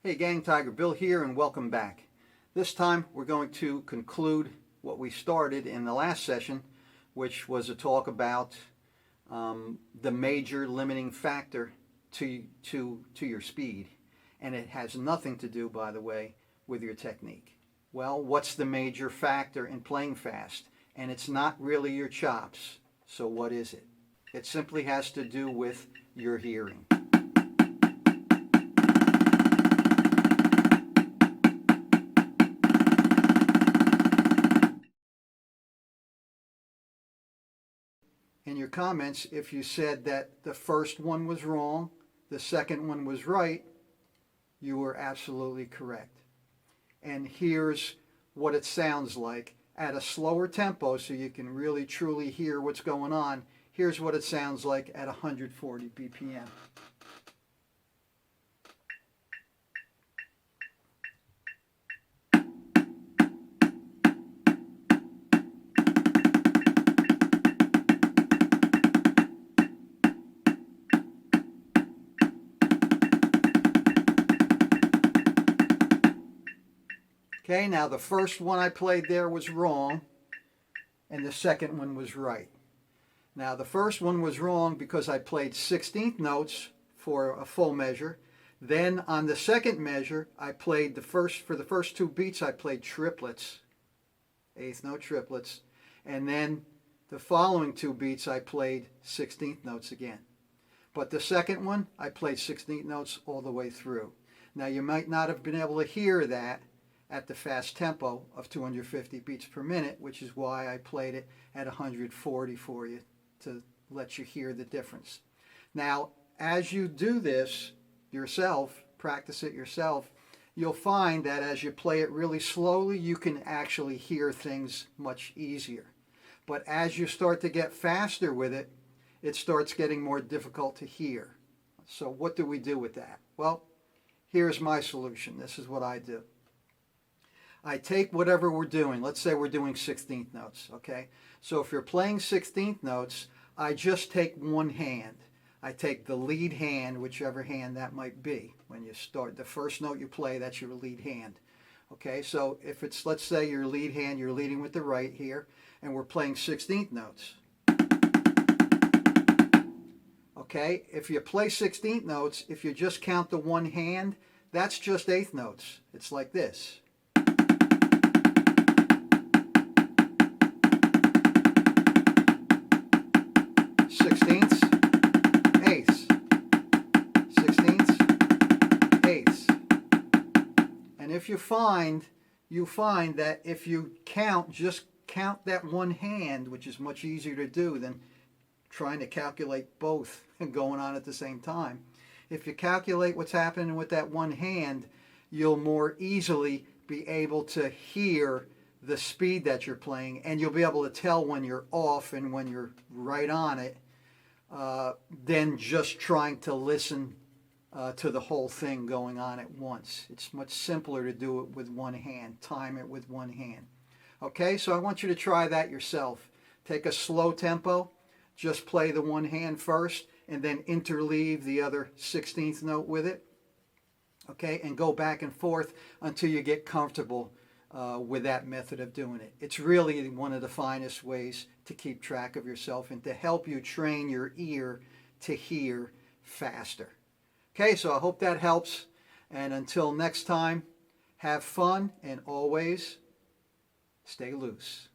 Hey gang, TigerBill here and welcome back. This time we're going to conclude what we started in the last session, which was a talk about the major limiting factor to your speed. And it has nothing to do, by the way, with your technique. Well, what's the major factor in playing fast? And it's not really your chops. So what is it? It simply has to do with your hearing. In your comments, if you said that the first one was wrong, the second one was right, you were absolutely correct. And here's what it sounds like at a slower tempo so you can really truly hear what's going on. Here's what it sounds like at 140 BPM. Okay, now the first one I played there was wrong, and the second one was right. Now the first one was wrong because I played 16th notes for a full measure. Then on the second measure, I played for the first two beats, I played triplets, eighth note triplets. And then the following two beats, I played 16th notes again. But the second one, I played 16th notes all the way through. Now you might not have been able to hear that at the fast tempo of 250 beats per minute, which is why I played it at 140 for you to let you hear the difference. Now, as you do this yourself, practice it yourself, you'll find that as you play it really slowly, you can actually hear things much easier. But as you start to get faster with it, it starts getting more difficult to hear. So what do we do with that? Well, here's my solution. This is what I do. I take whatever we're doing. Let's say we're doing 16th notes, okay? So if you're playing 16th notes, I just take one hand. I take the lead hand, whichever hand that might be. When you start, the first note you play, that's your lead hand. Okay, so if it's, let's say your lead hand, you're leading with the right here, and we're playing 16th notes. Okay, if you play 16th notes, if you just count the one hand, that's just eighth notes. It's like this. Sixteenths, eighths, sixteenths, eighths. And if you find that if you just count that one hand, which is much easier to do than trying to calculate both and going on at the same time. If you calculate what's happening with that one hand, you'll more easily be able to hear the speed that you're playing, and you'll be able to tell when you're off and when you're right on it, than just trying to listen to the whole thing going on at once. It's much simpler to do it with one hand, time it with one hand. Okay, so I want you to try that yourself. Take a slow tempo, just play the one hand first, and then interleave the other 16th note with it. Okay, and go back and forth until you get comfortable with that method of doing it. It's really one of the finest ways to keep track of yourself and to help you train your ear to hear faster. Okay, so I hope that helps. And until next time, have fun and always stay loose.